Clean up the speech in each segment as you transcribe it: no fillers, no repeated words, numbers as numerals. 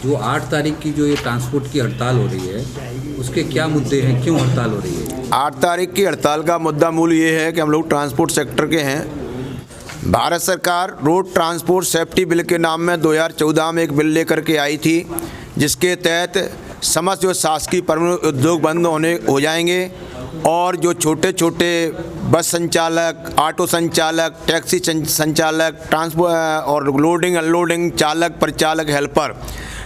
जो 8 तारीख की जो ये ट्रांसपोर्ट की हड़ताल हो रही है, उसके क्या मुद्दे हैं, क्यों हड़ताल हो रही है? 8 तारीख की हड़ताल का मुद्दा मूल ये है कि हम लोग ट्रांसपोर्ट सेक्टर के हैं। भारत सरकार रोड ट्रांसपोर्ट सेफ्टी बिल के नाम में 2014 में एक बिल लेकर के आई थी, जिसके तहत समस्त जो शासकीय परमाणु उद्योग बंद हो जाएंगे और जो छोटे छोटे बस संचालक, ऑटो संचालक, टैक्सी संचालक, ट्रांसपोर्ट और लोडिंग अनलोडिंग चालक, परिचालक, हेल्पर,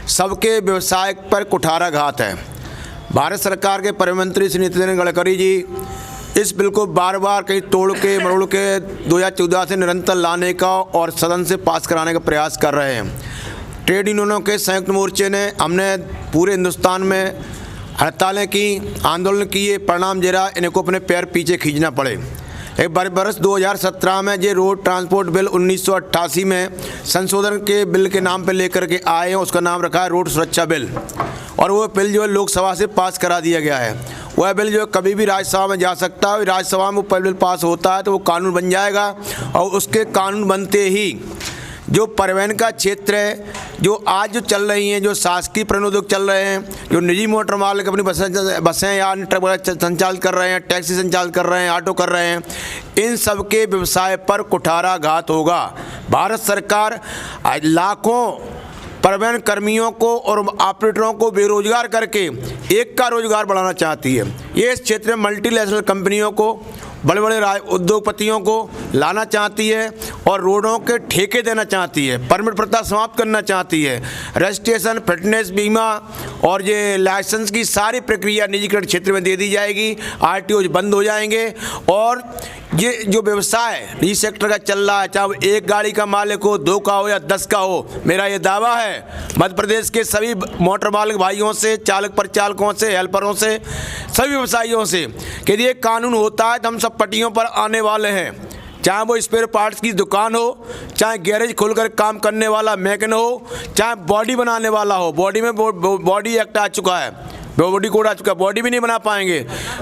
सबके व्यवसाय पर कुठाराघात है। भारत सरकार के परिवहन मंत्री श्री नितिन गडकरी जी इस बिल को बार बार कहीं तोड़ के मरोड़ के 2014 से निरंतर लाने का और सदन से पास कराने का प्रयास कर रहे हैं। ट्रेड यूनियनों के संयुक्त मोर्चे ने हमने पूरे हिंदुस्तान में हड़तालें की, आंदोलन किए, परिणाम जरा इनको अपने पैर पीछे खींचना पड़े। एक बार बरस 2017 में ये रोड ट्रांसपोर्ट बिल 1988 में संशोधन के बिल के नाम पे लेकर के आए हैं, उसका नाम रखा है रोड सुरक्षा बिल, और वो बिल जो है लोकसभा से पास करा दिया गया है। वह बिल जो है कभी भी राज्यसभा में जा सकता है, राज्यसभा में वो बिल पास होता है तो वो कानून बन जाएगा, और उसके कानून बनते ही जो परिवहन का क्षेत्र है, जो आज जो चल रही हैं, जो शासकीय परिवहन उद्योग चल रहे हैं, जो निजी मोटर मालिक अपनी बसें या ट्रक संचालित कर रहे हैं, टैक्सी संचालित कर रहे हैं, ऑटो कर रहे हैं, इन सब के व्यवसाय पर कुठाराघात होगा। भारत सरकार लाखों परिवहन कर्मियों को और ऑपरेटरों को बेरोजगार करके एक का रोजगार बढ़ाना चाहती है। ये इस क्षेत्र में मल्टीनेशनल कंपनियों को, बड़े बड़े उद्योगपतियों को लाना चाहती है और रोडों के ठेके देना चाहती है, परमिट प्रथा समाप्त करना चाहती है। रजिस्ट्रेशन, फिटनेस, बीमा और ये लाइसेंस की सारी प्रक्रिया निजीकरण क्षेत्र में दे दी जाएगी, आरटीओ बंद हो जाएंगे, और ये जो व्यवसाय निजी सेक्टर का चल रहा है, चाहे वो एक गाड़ी का मालिक हो, 2 का हो या 10 का हो, मेरा ये दावा है मध्य प्रदेश के सभी मोटर मालिक भाइयों से, चालक परिचालकों से, हेल्परों से, सभी व्यवसायियों से कि यदि ये कानून होता है तो हम सब पटियों पर आने वाले हैं। चाहे वो स्पेयर पार्ट्स की दुकान हो, चाहे गैरेज खोलकर काम करने वाला मैकेनिक हो, चाहे बॉडी बनाने वाला हो। बॉडी में बॉडी एक्ट आ चुका है, बॉडी कोड आ चुका है, बॉडी भी नहीं बना पाएंगे।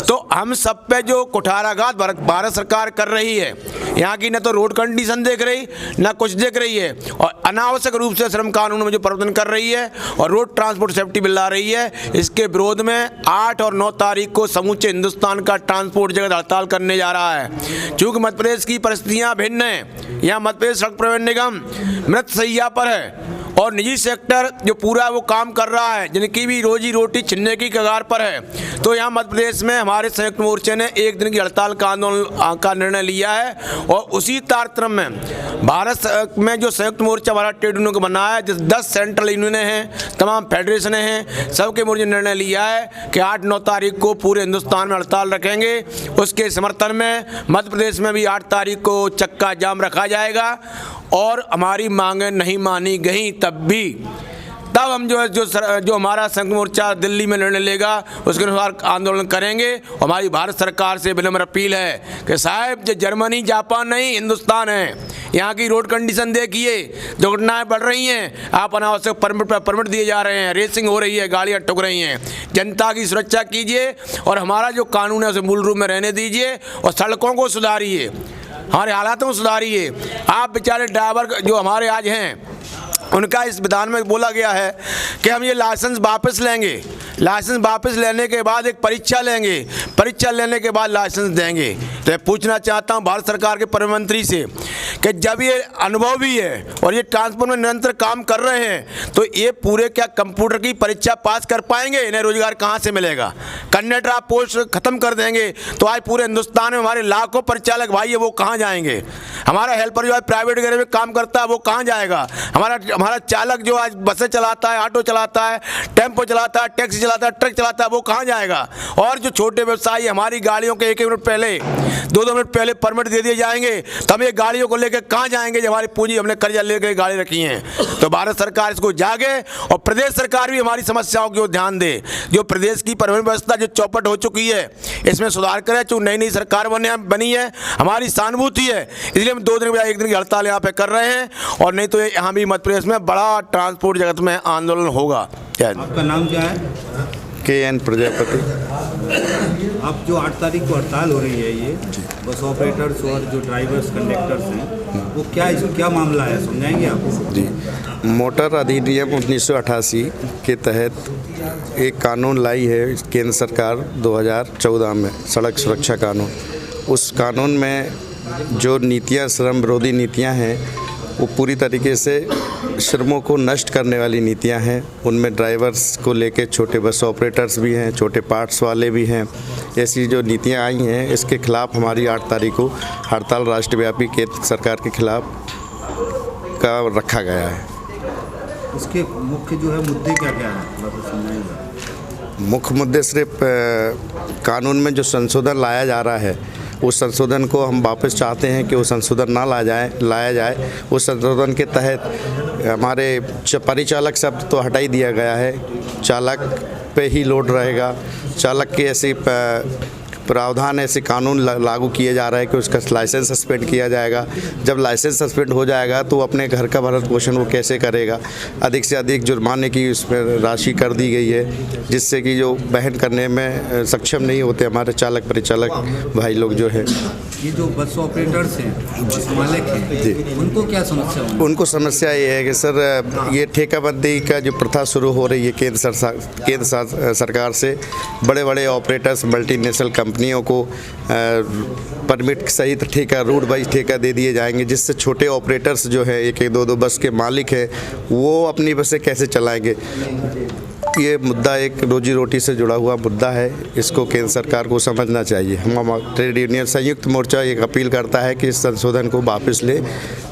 तो हम सब पे जो कुठाराघात भारत सरकार कर रही है, यहाँ की न तो रोड कंडीशन देख रही, न कुछ देख रही है, और अनावश्यक रूप से श्रम कानून में जो परिवर्तन कर रही है और रोड ट्रांसपोर्ट सेफ्टी बिल ला रही है, इसके विरोध में 8 और 9 तारीख को समूचे हिंदुस्तान का ट्रांसपोर्ट जगत हड़ताल करने जा रहा है। क्योंकि मध्य प्रदेश की परिस्थितियाँ भिन्न हैं। यहाँ मध्य प्रदेश सड़क परिवहन निगम मृतशैया पर है और निजी सेक्टर जो पूरा वो काम कर रहा है, जिनकी भी रोजी रोटी छिनने की कगार पर है। तो यहाँ मध्य प्रदेश में हमारे संयुक्त मोर्चे ने 1 दिन की हड़ताल का आंदोलन का निर्णय लिया है, और उसी तारतम्य में भारत में जो संयुक्त मोर्चा हमारा ट्रेड यूनियन को बना है, जिस 10 सेंट्रल यूनियनें हैं, तमाम फेडरेशनें हैं, सबके मोर्चे ने निर्णय लिया है कि 8-9 तारीख को पूरे हिंदुस्तान में हड़ताल रखेंगे। उसके समर्थन में मध्य प्रदेश में भी 8 तारीख को चक्का जाम रखा जाएगा, और हमारी मांगें नहीं मानी गई तब हम जो हमारा संघ मोर्चा दिल्ली में निर्णय लेगा उसके अनुसार आंदोलन करेंगे। हमारी भारत सरकार से विनम्र अपील है कि साहब, जो जर्मनी जापान नहीं हिंदुस्तान है, यहाँ की रोड कंडीशन देखिए, दुर्घटनाएं बढ़ रही हैं, आप अनावश्यक परमिट दिए जा रहे हैं, रेसिंग हो रही है, गाड़ियाँ ठुक रही हैं। जनता की सुरक्षा कीजिए और हमारा जो कानून है उसे मूल रूप में रहने दीजिए, और सड़कों को सुधारिए, हमारे हालातों को सुधारिए। आप बेचारे ड्राइवर जो हमारे आज हैं, उनका इस विधान में बोला गया है कि हम ये लाइसेंस वापस लेंगे, लाइसेंस वापस लेने के बाद एक परीक्षा लेंगे, परीक्षा लेने के बाद लाइसेंस देंगे। तो मैं पूछना चाहता हूं भारत सरकार के परिवहन मंत्री से कि जब ये अनुभव भी है और ये ट्रांसपोर्ट में निरंतर काम कर रहे हैं, तो ये पूरे क्या कंप्यूटर की परीक्षा पास कर पाएंगे? इन्हें रोजगार कहाँ से मिलेगा? कंडक्टर आप पोस्ट खत्म कर देंगे तो आज पूरे हिंदुस्तान में हमारे लाखों परिचालक भाई है, वो कहाँ जाएंगे? हमारा हेल्पर जो है प्राइवेट गैरेज में काम करता है, वो कहाँ जाएगा? हमारा चालक जो आज बसें चलाता है, ऑटो चलाता है, टेम्पो चलाता है, टैक्सी चलाता है, ट्रक चलाता है, वो कहाँ जाएगा? और जो छोटे व्यवसायी, हमारी गाड़ियों के 1-1 मिनट पहले, 2-2 मिनट पहले परमिट दे दिए जाएंगे, तो हम ये गाड़ियों को लेकर कहाँ जाएंगे जब हमारी पूंजी हमने कर्जा लेकर गाड़ी रखी है? तो भारत सरकार इसको जागे और प्रदेश सरकार भी हमारी समस्याओं की ओर ध्यान दे। जो प्रदेश की परिवहन व्यवस्था जो चौपट हो चुकी है, इसमें सुधार करे। चूँकि नई सरकार बनी है, हमारी सहानुभूति है, इसलिए हम 2 दिन के बजाय 1 दिन की हड़ताल यहाँ पे कर रहे हैं, और नहीं तो यहाँ भी मध्य प्रदेश में बड़ा ट्रांसपोर्ट जगत में आंदोलन होगा। आपका नाम क्या है? KN प्रजापति। अब जो 8 तारीख को हड़ताल हो रही है, ये बस ऑपरेटर्स और जो ड्राइवर्स कंडक्टर्स हैं, वो क्या मामला है, समझाएंगे आप? जी, मोटर अधिनियम 1988 के तहत एक कानून लाई है केंद्र सरकार 2014 में, सड़क सुरक्षा कानून। उस कानून में जो नीतियां, श्रम विरोधी नीतियां हैं, वो पूरी तरीके से श्रमों को नष्ट करने वाली नीतियां हैं। उनमें ड्राइवर्स को लेके छोटे बस ऑपरेटर्स भी हैं, छोटे पार्ट्स वाले भी हैं। ऐसी जो नीतियां आई हैं, इसके खिलाफ हमारी 8 तारीख को हड़ताल राष्ट्रव्यापी केंद्र सरकार के खिलाफ का रखा गया है। इसके मुख्य जो है मुद्दे क्या क्या हैं, थोड़ा सा समझाइएगा। मुख्य मुद्दे सिर्फ कानून में जो संशोधन लाया जा रहा है, उस संशोधन को हम वापस चाहते हैं कि वो संशोधन ना लाया जाए। उस संशोधन के तहत हमारे परिचालक शब्द तो हटा ही दिया गया है, चालक पे ही लोड रहेगा। चालक के ऐसे प्रावधान, ऐसे कानून लागू किए जा रहा है कि उसका लाइसेंस सस्पेंड किया जाएगा। जब लाइसेंस सस्पेंड हो जाएगा तो अपने घर का भरण पोषण वो कैसे करेगा। अधिक से अधिक जुर्माने की उसमें राशि कर दी गई है, जिससे कि जो वहन करने में सक्षम नहीं होते हमारे चालक परिचालक भाई लोग जो है। ये जो बस ऑपरेटर्स हैं, बस मालिक हैं जी, उनको क्या समस्या है? उनको समस्या ये है कि सर, ये ठेकाबंदी का जो प्रथा शुरू हो रही है केंद्र सरकार से, बड़े बड़े ऑपरेटर्स, मल्टीनेशनल कंपनियों को परमिट सहित ठेका, रूट वाइज ठेका दे दिए जाएंगे, जिससे छोटे ऑपरेटर्स जो है, एक दो बस के मालिक हैं, वो अपनी बसें कैसे चलाएंगे। ये मुद्दा एक रोजी रोटी से जुड़ा हुआ मुद्दा है, इसको केंद्र सरकार को समझना चाहिए। हम ट्रेड यूनियन संयुक्त मोर्चा एक अपील करता है कि इस संशोधन को वापस ले,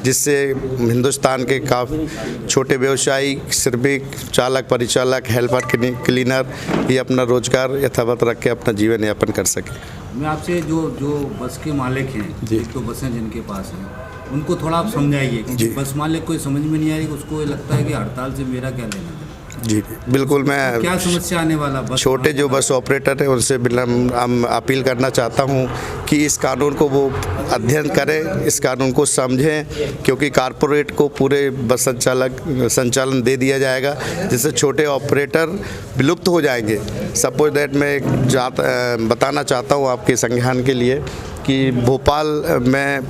जिससे हिंदुस्तान के काफ़ी छोटे व्यवसायी, श्रमिक, चालक परिचालक, हेल्पर, क्लीनर ये अपना रोजगार यथावत रख के अपना जीवन यापन कर सके। मैं आपसे जो बस के मालिक हैं जी, तो बसें जिनके पास हैं, उनको थोड़ा आप समझाइए कि बस मालिक को समझ में नहीं आ रही, उसको लगता है कि हड़ताल से मेरा क्या लेना है। जी बिल्कुल, मैं क्या समस्या आने वाला छोटे जो बस ऑपरेटर हैं उनसे हम अपील करना चाहता हूं कि इस कानून को वो अध्ययन करें, इस कानून को समझें, क्योंकि कारपोरेट को पूरे बस संचालन दे दिया जाएगा, जिससे छोटे ऑपरेटर विलुप्त हो जाएंगे। सपोज दैट मैं बताना चाहता हूं आपके संज्ञान के लिए कि भोपाल में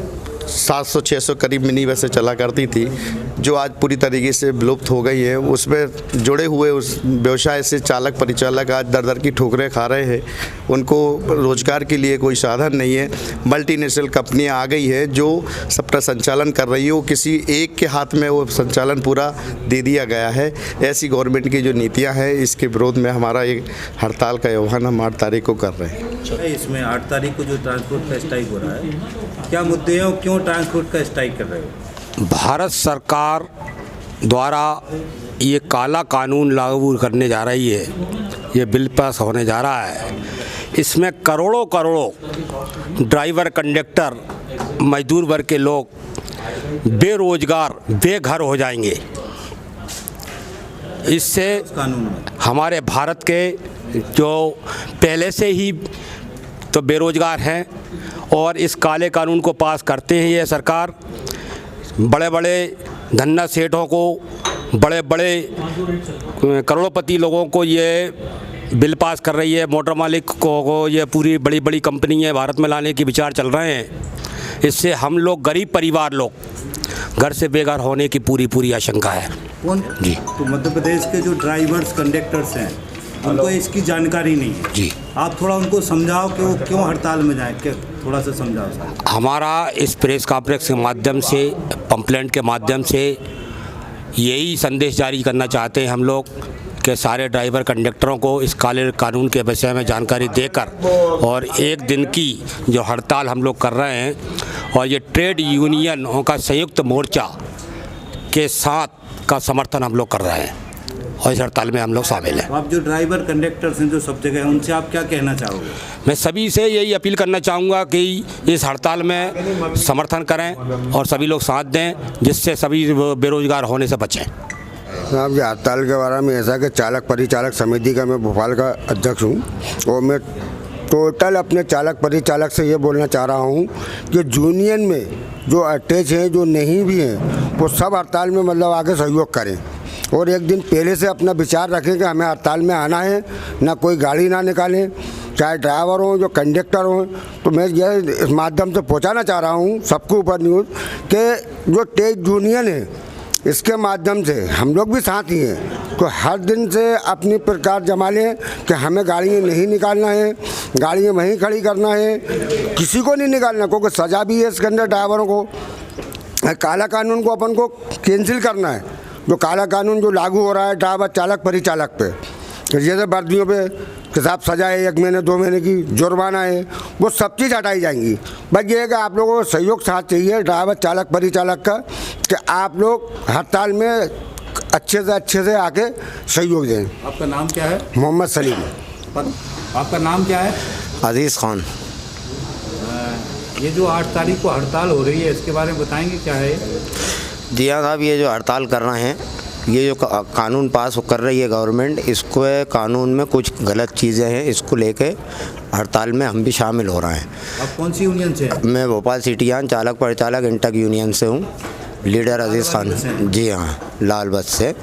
700-600 करीब मिनी बसें चला करती थी, जो आज पूरी तरीके से विलुप्त हो गई है। उसमें जुड़े हुए उस व्यवसाय से चालक परिचालक आज दर की ठोकरें खा रहे हैं, उनको रोजगार के लिए कोई साधन नहीं है। मल्टीनेशनल कंपनियां आ गई है जो सबका संचालन कर रही है, वो किसी एक के हाथ में वो संचालन पूरा दे दिया गया है। ऐसी गवर्नमेंट की जो नीतियाँ हैं, इसके विरोध में हमारा एक हड़ताल का आह्वान हम 8 तारीख को कर रहे हैं। इसमें 8 तारीख को जो ट्रांसपोर्ट का स्ट्राइक हो रहा है, क्या मुद्दे हैं और क्यों ट्रांसपोर्ट का स्ट्राइक कर रहे हो? भारत सरकार द्वारा ये काला कानून लागू करने जा रही है, ये बिल पास होने जा रहा है। इसमें करोड़ों ड्राइवर, कंडक्टर, मजदूर वर्ग के लोग बेरोजगार, बेघर हो जाएंगे। इससे हमारे भारत के जो पहले से ही तो बेरोजगार हैं, और इस काले कानून को पास करते हैं ये सरकार, बड़े बड़े धन्ना सेठों को, बड़े बड़े करोड़पति लोगों को ये बिल पास कर रही है। मोटर मालिक को ये पूरी बड़ी बड़ी कंपनी है भारत में लाने के विचार चल रहे हैं। इससे हम लोग गरीब परिवार लोग घर से बेघर होने की पूरी आशंका है। कौन जी? तो मध्य प्रदेश के जो ड्राइवर्स, कंडक्टर्स हैं, उनको इसकी जानकारी नहीं है जी। आप थोड़ा उनको समझाओ कि वो क्यों हड़ताल में जाए, क्या थोड़ा सा समझाओ सर। हमारा इस प्रेस कॉन्फ्रेंस के माध्यम से, पंपलेट के माध्यम से यही संदेश जारी करना चाहते हैं हम लोग कि सारे ड्राइवर कंडक्टरों को इस काले कानून के विषय में जानकारी देकर, और एक दिन की जो हड़ताल हम लोग कर रहे हैं, और ये ट्रेड यूनियनों का संयुक्त मोर्चा के साथ का समर्थन हम लोग कर रहे हैं, और इस हड़ताल में हम लोग शामिल हैं। आप जो ड्राइवर कंडक्टर्स हैं जो सब जगह, उनसे आप क्या कहना चाहोगे? मैं सभी से यही अपील करना चाहूँगा कि इस हड़ताल में समर्थन करें और सभी लोग साथ दें, जिससे सभी बेरोजगार होने से बचें। साहब, ये हड़ताल के बारे में ऐसा कि चालक परिचालक समिति का मैं भोपाल का अध्यक्ष हूँ, और मैं टोटल अपने चालक परिचालक से ये बोलना चाह रहा हूँ कि यूनियन में जो अटैच हैं, जो नहीं भी हैं, वो सब हड़ताल में मतलब आगे सहयोग करें, और एक दिन पहले से अपना विचार रखें कि हमें हड़ताल में आना है, ना कोई गाड़ी ना निकालें, चाहे ड्राइवर हों, जो कंडक्टर हों। तो मैं यह इस माध्यम से पहुंचाना चाह रहा हूं सबके ऊपर न्यूज़ कि जो ट्रेड यूनियन है, इसके माध्यम से हम लोग भी साथी हैं, तो हर दिन से अपनी प्रकार जमा लें कि हमें गाड़ियाँ नहीं निकालना है, गाड़ियाँ वहीं खड़ी करना है, किसी को नहीं निकालना, क्योंकि सज़ा भी है इसके अंदर ड्राइवरों को। काला कानून को अपन को कैंसिल करना है, जो काला कानून जो लागू हो रहा है ड्राइवर चालक परिचालक पे, जैसे वर्दियों पे कि साहब सजा है 1 महीने 2 महीने की, जुर्माना है, वो सब चीज़ हटाई जाएंगी। बस ये है कि आप लोगों को सहयोग साथ चाहिए ड्राइवर चालक परिचालक का, कि आप लोग हड़ताल में अच्छे से आके सहयोग दें। आपका नाम क्या है? मोहम्मद सलीम। आपका नाम क्या है? अजीज़ खान। ये जो 8 तारीख को हड़ताल हो रही है, इसके बारे में बताएंगे क्या है? जी हाँ साहब, ये जो हड़ताल कर रहे हैं, ये जो कानून पास कर रही है गवर्नमेंट, इसको कानून में कुछ गलत चीज़ें हैं, इसको लेके हड़ताल में हम भी शामिल हो रहे हैं। आप कौन सी यूनियन से हैं? मैं भोपाल सिटीयान चालक परिचालक इंटक यूनियन से हूँ, लीडर अजीज़ खान। जी हाँ, लाल बस से।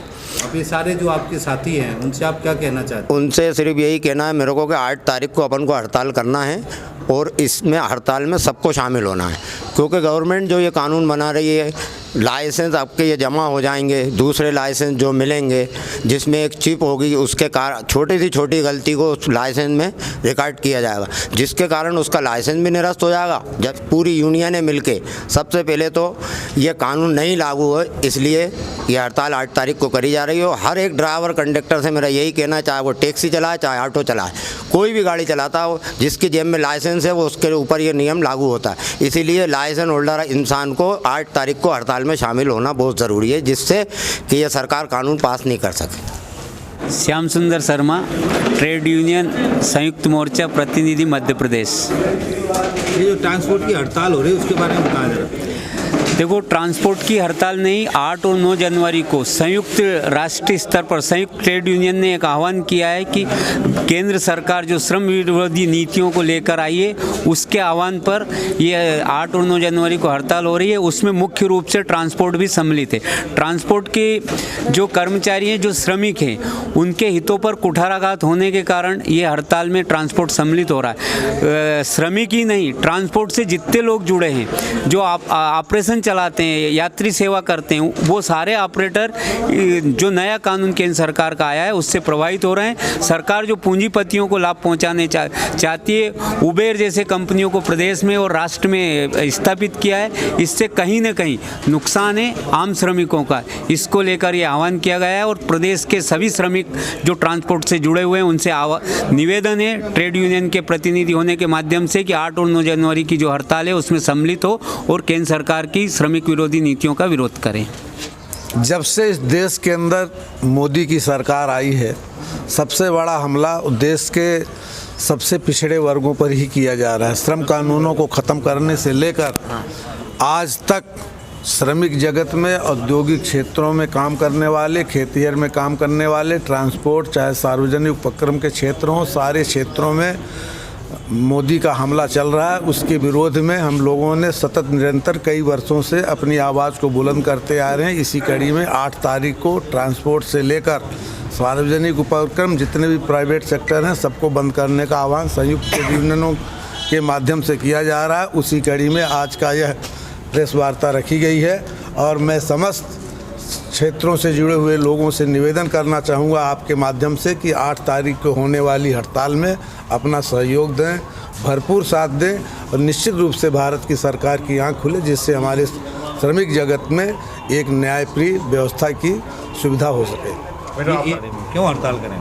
अब ये सारे जो आपके साथी हैं, उनसे आप क्या कहना चाहते हैं? उनसे सिर्फ यही कहना है मेरे को कि 8 तारीख को अपन को हड़ताल करना है, और इसमें हड़ताल में सबको शामिल होना है, क्योंकि गवर्नमेंट जो ये कानून बना रही है, लाइसेंस आपके ये जमा हो जाएंगे, दूसरे लाइसेंस जो मिलेंगे जिसमें एक चिप होगी, उसके कारण छोटी सी छोटी गलती को उस लाइसेंस में रिकॉर्ड किया जाएगा, जिसके कारण उसका लाइसेंस भी निरस्त हो जाएगा। जब पूरी यूनियनें मिलके, सबसे पहले तो ये कानून नहीं लागू हो, इसलिए ये हड़ताल 8 तारीख को करी जा रही है। हर एक ड्राइवर कंडक्टर से मेरा यही कहना है, चाहे वो टैक्सी चलाए चाहे ऑटो चलाए, कोई भी गाड़ी चलाता हो, जिसकी जेब में लाइसेंस है वो उसके ऊपर ये नियम लागू होता है। इसीलिए लाइसेंस होल्डर इंसान को 8 तारीख को हड़ताल में शामिल होना बहुत ज़रूरी है, जिससे कि ये सरकार कानून पास नहीं कर सके। श्याम सुंदर शर्मा, ट्रेड यूनियन संयुक्त मोर्चा प्रतिनिधि मध्य प्रदेश। ये जो ट्रांसपोर्ट की हड़ताल हो रही है, उसके बारे में बताया जरा। देखो, ट्रांसपोर्ट की हड़ताल नहीं, 8 और 9 जनवरी को संयुक्त राष्ट्रीय स्तर पर संयुक्त ट्रेड यूनियन ने एक आह्वान किया है कि केंद्र सरकार जो श्रम विरोधी नीतियों को लेकर आई है, उसके आह्वान पर ये 8 और 9 जनवरी को हड़ताल हो रही है। उसमें मुख्य रूप से ट्रांसपोर्ट भी सम्मिलित है। ट्रांसपोर्ट के जो कर्मचारी हैं, जो श्रमिक हैं, उनके हितों पर कुठाराघात होने के कारण ये हड़ताल में ट्रांसपोर्ट सम्मिलित हो रहा है। श्रमिक ही नहीं, ट्रांसपोर्ट से जितने लोग जुड़े हैं, जो ऑपरेशन चलाते हैं, यात्री सेवा करते हैं, वो सारे ऑपरेटर जो नया कानून केंद्र सरकार का आया है उससे प्रभावित हो रहे हैं। सरकार जो पूंजीपतियों को लाभ पहुंचाने चाहती है, उबेर जैसे कंपनियों को प्रदेश में और राष्ट्र में स्थापित किया है, इससे कहीं ना कहीं नुकसान है आम श्रमिकों का। इसको लेकर ये आह्वान किया गया है, और प्रदेश के सभी श्रमिक जो ट्रांसपोर्ट से जुड़े हुए हैं उनसे निवेदन है ट्रेड यूनियन के प्रतिनिधि होने के माध्यम से कि 8 और 9 जनवरी की जो हड़ताल है उसमें सम्मिलित हो और केंद्र सरकार की श्रमिक विरोधी नीतियों का विरोध करें। जब से इस देश के अंदर मोदी की सरकार आई है, सबसे बड़ा हमला देश के सबसे पिछड़े वर्गों पर ही किया जा रहा है। श्रम कानूनों को ख़त्म करने से लेकर आज तक श्रमिक जगत में, औद्योगिक क्षेत्रों में काम करने वाले, खेतिहर में काम करने वाले, ट्रांसपोर्ट चाहे सार्वजनिक उपक्रम के क्षेत्र हों, सारे क्षेत्रों में मोदी का हमला चल रहा है। उसके विरोध में हम लोगों ने सतत निरंतर कई वर्षों से अपनी आवाज़ को बुलंद करते आ रहे हैं। इसी कड़ी में 8 तारीख को ट्रांसपोर्ट से लेकर सार्वजनिक उपक्रम जितने भी प्राइवेट सेक्टर हैं सबको बंद करने का आह्वान संयुक्त यूनियनों के माध्यम से किया जा रहा है। उसी कड़ी में आज का यह प्रेस वार्ता रखी गई है, और मैं समस्त क्षेत्रों से जुड़े हुए लोगों से निवेदन करना चाहूँगा आपके माध्यम से कि 8 तारीख को होने वाली हड़ताल में अपना सहयोग दें, भरपूर साथ दें, और निश्चित रूप से भारत की सरकार की आँख खुले, जिससे हमारे श्रमिक जगत में एक न्यायप्रिय व्यवस्था की सुविधा हो सके। क्यों हड़ताल करें?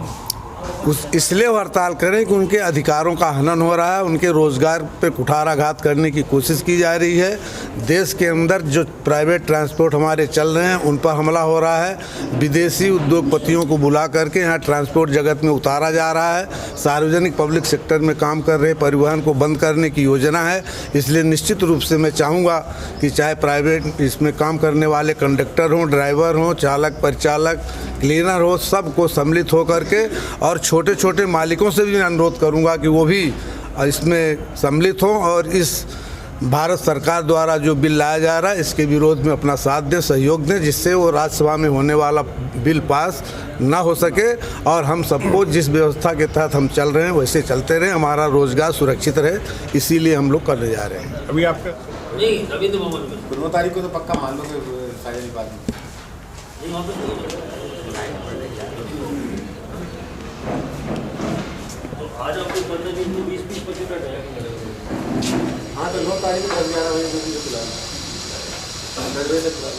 इसलिए हड़ताल करें कि उनके अधिकारों का हनन हो रहा है, उनके रोज़गार पे कुठाराघात करने की कोशिश की जा रही है। देश के अंदर जो प्राइवेट ट्रांसपोर्ट हमारे चल रहे हैं उन पर हमला हो रहा है। विदेशी उद्योगपतियों को बुला करके यहाँ ट्रांसपोर्ट जगत में उतारा जा रहा है। सार्वजनिक पब्लिक सेक्टर में काम कर रहे परिवहन को बंद करने की योजना है। इसलिए निश्चित रूप से मैं चाहूँगा कि चाहे प्राइवेट इसमें काम करने वाले कंडक्टर हों, ड्राइवर हों, चालक परिचालक, क्लीनर हो, सबको सम्मिलित होकर के, और छोटे छोटे मालिकों से भी अनुरोध करूंगा कि वो भी इसमें सम्मिलित हों और इस भारत सरकार द्वारा जो बिल लाया जा रहा है इसके विरोध में अपना साथ दें, सहयोग दें, जिससे वो राज्यसभा में होने वाला बिल पास ना हो सके और हम सबको जिस व्यवस्था के तहत हम चल रहे हैं वैसे चलते रहें, हमारा रोजगार सुरक्षित रहे, इसीलिए हम लोग करने जा रहे हैं। अभी आपका नहीं रविंद्र भवन में 15 तारीख को तो पक्का मान लोगे सारे डिपार्टमेंट। आज आपको 15 दिन को 20-25 मिनट है। हाँ तो 9 तारीख को 11 बजे से खुला 10 बजे से खुला।